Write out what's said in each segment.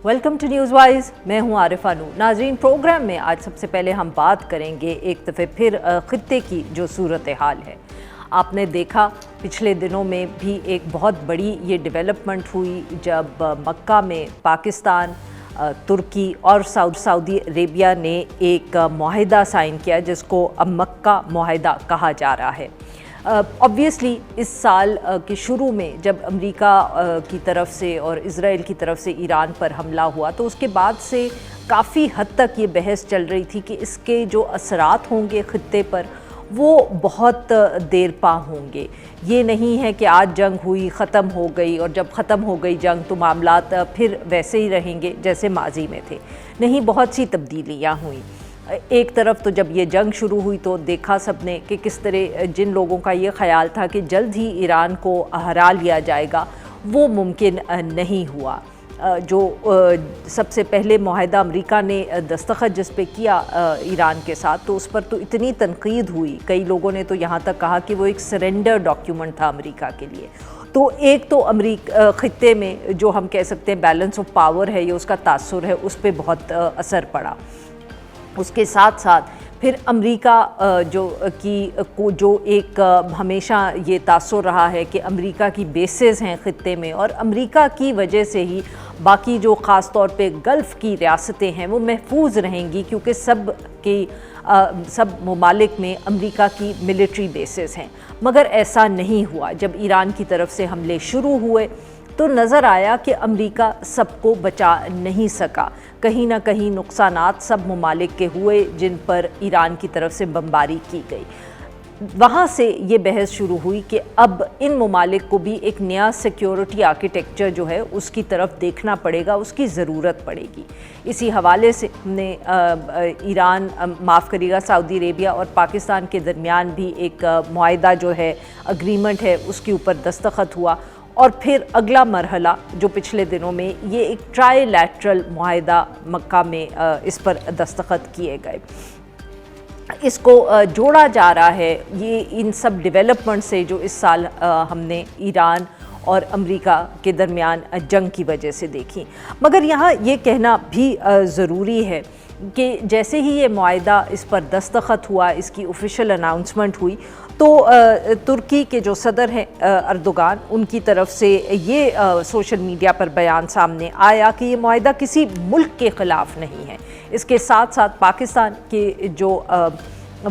Welcome to news wise, میں ہوں عارفہ نور۔ ناظرین، پروگرام میں آج سب سے پہلے ہم بات کریں گے ایک دفعہ پھر خطے کی جو صورتحال ہے۔ آپ نے دیکھا پچھلے دنوں میں بھی ایک بہت بڑی یہ ڈیولپمنٹ ہوئی جب مکہ میں پاکستان، ترکی اور سعودی عربیہ نے ایک معاہدہ سائن کیا جس کو اب مکہ معاہدہ کہا جا رہا ہے۔ آبویسلی اس سال کے شروع میں جب امریکہ کی طرف سے اور اسرائیل کی طرف سے ایران پر حملہ ہوا تو اس کے بعد سے کافی حد تک یہ بحث چل رہی تھی کہ اس کے جو اثرات ہوں گے خطے پر وہ بہت دیر پا ہوں گے۔ یہ نہیں ہے کہ آج جنگ ہوئی، ختم ہو گئی، اور جب ختم ہو گئی جنگ تو معاملات پھر ویسے ہی رہیں گے جیسے ماضی میں تھے۔ نہیں، بہت سی تبدیلیاں ہوئیں۔ ایک طرف تو جب یہ جنگ شروع ہوئی تو دیکھا سب نے کہ کس طرح جن لوگوں کا یہ خیال تھا کہ جلد ہی ایران کو ہرا لیا جائے گا وہ ممکن نہیں ہوا۔ جو سب سے پہلے معاہدہ امریکہ نے دستخط جس پہ کیا ایران کے ساتھ، تو اس پر تو اتنی تنقید ہوئی، کئی لوگوں نے تو یہاں تک کہا کہ وہ ایک سرنڈر ڈاکیومنٹ تھا امریکہ کے لیے۔ تو ایک تو خطے میں جو ہم کہہ سکتے ہیں بیلنس آف پاور ہے یا اس کا تاثر ہے، اس پہ بہت اثر پڑا۔ اس کے ساتھ ساتھ پھر امریکہ جو ایک ہمیشہ یہ تاثر رہا ہے کہ امریکہ کی بیسز ہیں خطے میں، اور امریکہ کی وجہ سے ہی باقی جو خاص طور پہ گلف کی ریاستیں ہیں وہ محفوظ رہیں گی، کیونکہ سب ممالک میں امریکہ کی ملٹری بیسز ہیں۔ مگر ایسا نہیں ہوا۔ جب ایران کی طرف سے حملے شروع ہوئے تو نظر آیا کہ امریکہ سب کو بچا نہیں سکا۔ کہیں نہ کہیں نقصانات سب ممالک کے ہوئے جن پر ایران کی طرف سے بمباری کی گئی۔ وہاں سے یہ بحث شروع ہوئی کہ اب ان ممالک کو بھی ایک نیا سیکیورٹی آرکیٹیکچر جو ہے اس کی طرف دیکھنا پڑے گا، اس کی ضرورت پڑے گی۔ اسی حوالے سے ہم نے سعودی عربیہ اور پاکستان کے درمیان بھی ایک معاہدہ جو ہے، اگریمنٹ ہے، اس کے اوپر دستخط ہوا۔ اور پھر اگلا مرحلہ جو پچھلے دنوں میں یہ ایک ٹرائی لیٹرل معاہدہ مکہ میں اس پر دستخط کیے گئے۔ اس کو جوڑا جا رہا ہے یہ ان سب ڈیولپمنٹ سے جو اس سال ہم نے ایران اور امریکہ کے درمیان جنگ کی وجہ سے دیکھی۔ مگر یہاں یہ کہنا بھی ضروری ہے کہ جیسے ہی یہ معاہدہ اس پر دستخط ہوا، اس کی آفیشیل اناؤنسمنٹ ہوئی، تو ترکی کے جو صدر ہیں اردوغان، ان کی طرف سے یہ سوشل میڈیا پر بیان سامنے آیا کہ یہ معاہدہ کسی ملک کے خلاف نہیں ہے۔ اس کے ساتھ ساتھ پاکستان کے جو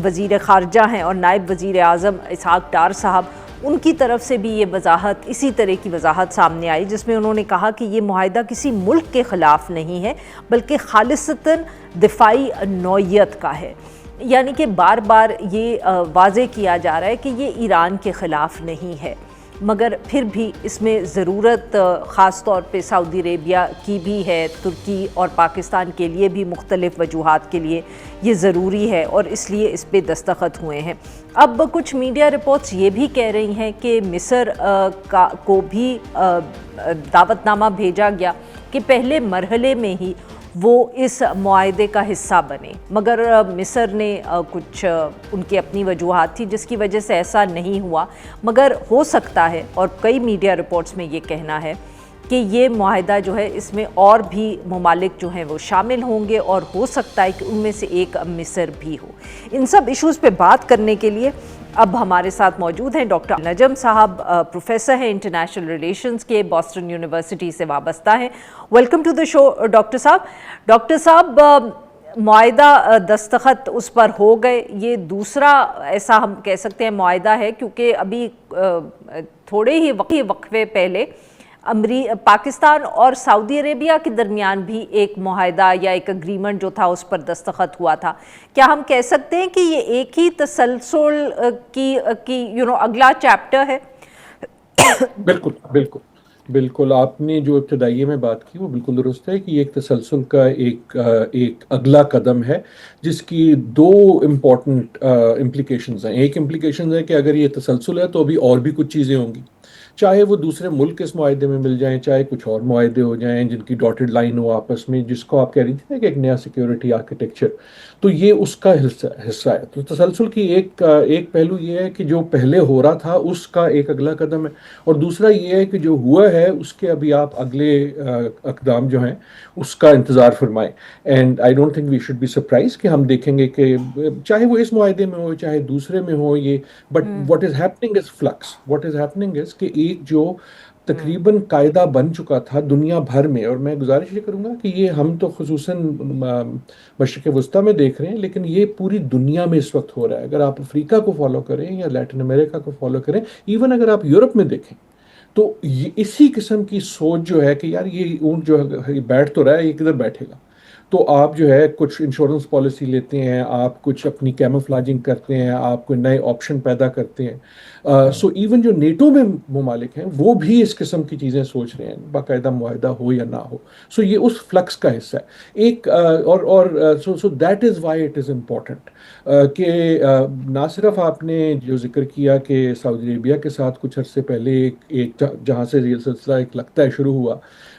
وزیر خارجہ ہیں اور نائب وزیر اعظم اسحاق ڈار صاحب، ان کی طرف سے بھی یہ وضاحت، اسی طرح کی وضاحت سامنے آئی، جس میں انہوں نے کہا کہ یہ معاہدہ کسی ملک کے خلاف نہیں ہے بلکہ خالصتاً دفاعی نوعیت کا ہے۔ یعنی کہ بار بار یہ واضح کیا جا رہا ہے کہ یہ ایران کے خلاف نہیں ہے، مگر پھر بھی اس میں ضرورت خاص طور پہ سعودی عربیہ کی بھی ہے، ترکی اور پاکستان کے لیے بھی مختلف وجوہات کے لیے یہ ضروری ہے، اور اس لیے اس پہ دستخط ہوئے ہیں۔ اب کچھ میڈیا رپورٹس یہ بھی کہہ رہی ہیں کہ مصر کو بھی دعوت نامہ بھیجا گیا کہ پہلے مرحلے میں ہی وہ اس معاہدے کا حصہ بنے، مگر مصر نے کچھ ان کی اپنی وجوہات تھی جس کی وجہ سے ایسا نہیں ہوا۔ مگر ہو سکتا ہے، اور کئی میڈیا رپورٹس میں یہ کہنا ہے کہ یہ معاہدہ جو ہے اس میں اور بھی ممالک جو ہیں وہ شامل ہوں گے، اور ہو سکتا ہے کہ ان میں سے ایک مصر بھی ہو۔ ان سب ایشوز پہ بات کرنے کے لیے اب ہمارے ساتھ موجود ہیں ڈاکٹر نجم صاحب، پروفیسر ہیں انٹرنیشنل ریلیشنز کے، بوسٹن یونیورسٹی سے وابستہ ہیں۔ Welcome to the show doctor صاحب۔ ڈاکٹر صاحب، معاہدہ دستخط اس پر ہو گئے، یہ دوسرا ایسا ہم کہہ سکتے ہیں معاہدہ ہے، کیونکہ ابھی تھوڑے ہی وقفے پہلے پاکستان اور سعودی عربیہ کے درمیان بھی ایک معاہدہ یا ایک اگریمنٹ جو تھا اس پر دستخط ہوا تھا۔ کیا ہم کہہ سکتے ہیں کہ یہ ایک ہی تسلسل کی اگلا چیپٹر ہے؟ بالکل بالکل بالکل، آپ نے جو ابتدائی میں بات کی وہ بالکل درست ہے کہ یہ ایک تسلسل کا ایک اگلا قدم ہے، جس کی دو امپورٹنٹ امپلیکیشنز ہیں۔ ایک امپلیکیشن ہے کہ اگر یہ تسلسل ہے تو ابھی اور بھی کچھ چیزیں ہوں گی، چاہے وہ دوسرے ملک اس معاہدے میں مل جائیں، چاہے کچھ اور معاہدے ہو جائیں جن کی ڈاٹڈ لائن ہو آپس میں، جس کو آپ کہہ رہی تھی نا کہ ایک نیا سیکیورٹی آرکیٹیکچر، تو یہ اس کا حصہ ہے. تو تسلسل کی ایک پہلو یہ ہے کہ جو پہلے ہو رہا تھا اس کا ایک اگلا قدم ہے، اور دوسرا یہ ہے کہ جو ہوا ہے اس کے ابھی آپ اگلے اقدام جو ہیں اس کا انتظار فرمائیں. And I don't think we should be surprise کہ ہم دیکھیں گے کہ چاہے وہ اس معاہدے میں ہو چاہے دوسرے میں ہو یہ، but what is happening is flux. What is happening is کہ ایک جو تقریباً قاعدہ بن چکا تھا دنیا بھر میں، اور میں گزارش یہ کروں گا کہ یہ ہم تو خصوصاً مشرق وسطیٰ میں دیکھ رہے ہیں، لیکن یہ پوری دنیا میں اس وقت ہو رہا ہے. اگر آپ افریقہ کو فالو کریں یا لیٹن امریکہ کو فالو کریں، ایون اگر آپ یورپ میں دیکھیں، تو یہ اسی قسم کی سوچ جو ہے کہ یار یہ اونٹ جو ہے بیٹھ تو رہا ہے، یہ کدھر بیٹھے گا. تو آپ جو ہے کچھ انشورنس پالیسی لیتے ہیں، آپ کچھ اپنی کیموفلاجنگ کرتے ہیں، آپ کوئی نئے آپشن پیدا کرتے ہیں. سو ایون جو نیٹو میں ممالک ہیں وہ بھی اس قسم کی چیزیں سوچ رہے ہیں، باقاعدہ معاہدہ ہو یا نہ ہو. سو یہ اس فلکس کا حصہ ہے ایک. اور so that is why it is important کہ نہ صرف آپ نے جو ذکر کیا کہ سعودی عربیہ کے ساتھ کچھ عرصے پہلے ایک جہاں سے یہ سلسلہ ایک لگتا ہے شروع ہوا،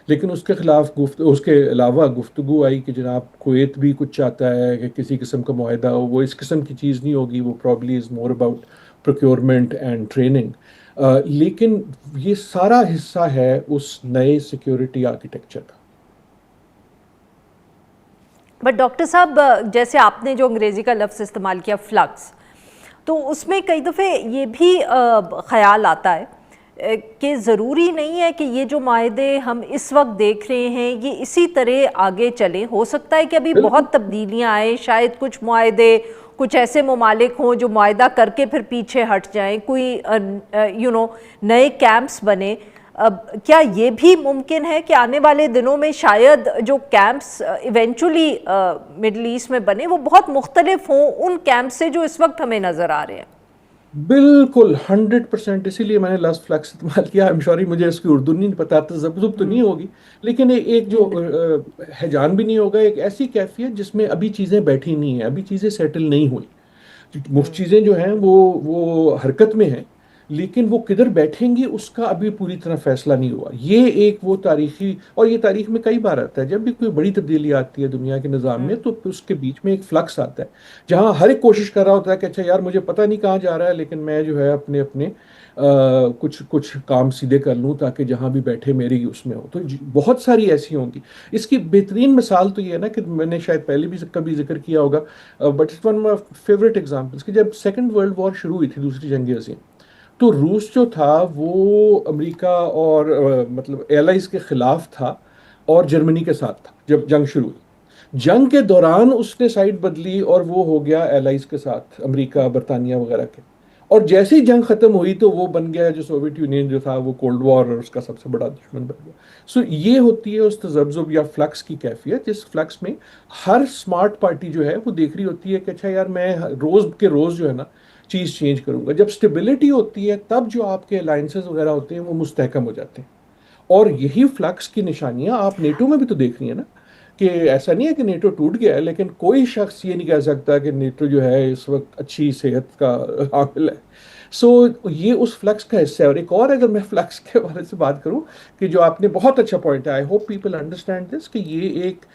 لیکن اس کے خلاف اس کے علاوہ گفتگو آئی کہ جناب کویت بھی کچھ چاہتا ہے کہ کسی قسم کا معاہدہ ہو. وہ اس قسم کی چیز نہیں ہوگی، وہ probably is more about procurement and training. لیکن یہ سارا حصہ ہے اس نئے سیکیورٹی آرکیٹیکچر کا. بٹ ڈاکٹر صاحب، جیسے آپ نے جو انگریزی کا لفظ استعمال کیا فلکس، تو اس میں کئی دفعے یہ بھی خیال آتا ہے کہ ضروری نہیں ہے کہ یہ جو معاہدے ہم اس وقت دیکھ رہے ہیں یہ اسی طرح آگے چلیں. ہو سکتا ہے کہ ابھی بہت تبدیلیاں آئیں، شاید کچھ معاہدے کچھ ایسے ممالک ہوں جو معاہدہ کر کے پھر پیچھے ہٹ جائیں، کوئی نئے کیمپس بنے. کیا یہ بھی ممکن ہے کہ آنے والے دنوں میں شاید جو کیمپس ایونچولی مڈل ایسٹ میں بنے وہ بہت مختلف ہوں ان کیمپ سے جو اس وقت ہمیں نظر آ رہے ہیں؟ بالکل 100%. اسی لیے میں نے لفظ فلیکس استعمال کیا. ایم شوری مجھے اس کی اردو نہیں پتا، تذبذب تو نہیں ہوگی، لیکن ایک جو ہیجان بھی نہیں ہوگا، ایک ایسی کیفیت جس میں ابھی چیزیں بیٹھی نہیں ہیں، ابھی چیزیں سیٹل نہیں ہوئی. مفت چیزیں جو ہیں وہ حرکت میں ہیں، لیکن وہ کدھر بیٹھیں گی اس کا ابھی پوری طرح فیصلہ نہیں ہوا. یہ ایک وہ تاریخی، اور یہ تاریخ میں کئی بار آتا ہے جب بھی کوئی بڑی تبدیلی آتی ہے دنیا کے نظام میں، تو اس کے بیچ میں ایک فلکس آتا ہے جہاں ہر ایک کوشش کر رہا ہوتا ہے کہ اچھا یار مجھے پتہ نہیں کہاں جا رہا ہے، لیکن میں جو ہے اپنے کچھ کام سیدھے کر لوں تاکہ جہاں بھی بیٹھے میری اس میں ہو. تو بہت ساری ایسی ہوں گی. اس کی بہترین مثال تو یہ ہے نا کہ میں نے شاید پہلے بھی کبھی ذکر کیا ہوگا، but it's one of favourite examples, کہ جب سیکنڈ ورلڈ وار شروع ہوئی تھی، دوسری جنگ عظیم، تو روس جو تھا وہ امریکہ اور مطلب ایلائز کے خلاف تھا اور جرمنی کے ساتھ تھا. جب جنگ شروع ہوئی، جنگ کے دوران اس نے سائڈ بدلی اور وہ ہو گیا ایلائز کے ساتھ، امریکہ برطانیہ وغیرہ کے. اور جیسے ہی جنگ ختم ہوئی تو وہ بن گیا جو سوویت یونین جو تھا وہ کولڈ وار اور اس کا سب سے بڑا دشمن بن گیا. سو یہ ہوتی ہے اس تذبذب یا فلکس کی کیفیت، جس فلکس میں ہر سمارٹ پارٹی جو ہے وہ دیکھ رہی ہوتی ہے کہ اچھا یار میں روز کے روز جو ہے نا چیز چینج کروں گا. جب سٹیبلٹی ہوتی ہے تب جو آپ کے الائنسز وغیرہ ہوتے ہیں وہ مستحکم ہو جاتے ہیں. اور یہی فلکس کی نشانیاں آپ نیٹو میں بھی تو دیکھ رہی ہیں نا، کہ ایسا نہیں ہے کہ نیٹو ٹوٹ گیا ہے، لیکن کوئی شخص یہ نہیں کہہ سکتا کہ نیٹو جو ہے اس وقت اچھی صحت کا حامل ہے. سو یہ اس فلکس کا حصہ ہے. اور ایک اور اگر میں فلکس کے بارے سے بات کروں کہ جو آپ نے بہت اچھا پوائنٹ ہے، I hope people understand this, کہ یہ ایک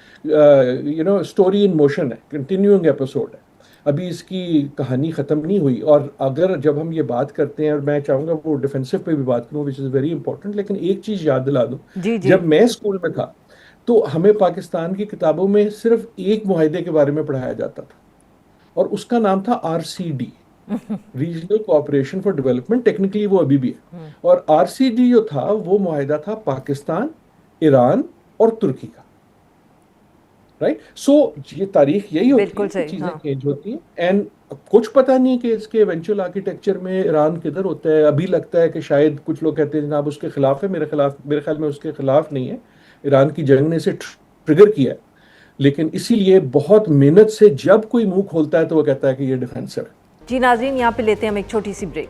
اسٹوری ان موشن ہے، کنٹینیوئنگ ایپیسوڈ ہے. ابھی اس کی کہانی ختم نہیں ہوئی. اور اگر جب ہم یہ بات کرتے ہیں، اور میں چاہوں گا وہ ڈیفینسو پہ بھی بات کروں، وچ از ویری امپورٹنٹ، لیکن ایک چیز یاد دلا دوں. جب میں اسکول میں تھا تو ہمیں پاکستان کی کتابوں میں صرف ایک معاہدے کے بارے میں پڑھایا جاتا تھا، اور اس کا نام تھا RCD، regional cooperation for development. Technically وہ ابھی بھی ہے. اور RCD جو تھا وہ معاہدہ تھا پاکستان، ایران اور ترکی کا. رائٹ. سو یہ تاریخ یہی ہوتی ہے، چیزیں چینج ہوتی ہیں، اینڈ کچھ پتہ نہیں کہ اس کے ایونچوئل آرکیٹیکچر میں ایران کدھر ہوتا ہے. ابھی لگتا ہے کہ شاید کچھ لوگ کہتے ہیں جناب اس کے خلاف ہے، میرے خیال میں اس کے خلاف نہیں ہے. ایران کی جنگ نے اسے ٹریگر کیا ہے، لیکن اسی لیے بہت محنت سے جب کوئی منہ کھولتا ہے تو وہ کہتا ہے کہ یہ ڈیفینسو ہے. جی ناظرین، یہاں پہ لیتے ہیں ہم ایک چھوٹی سی بریک.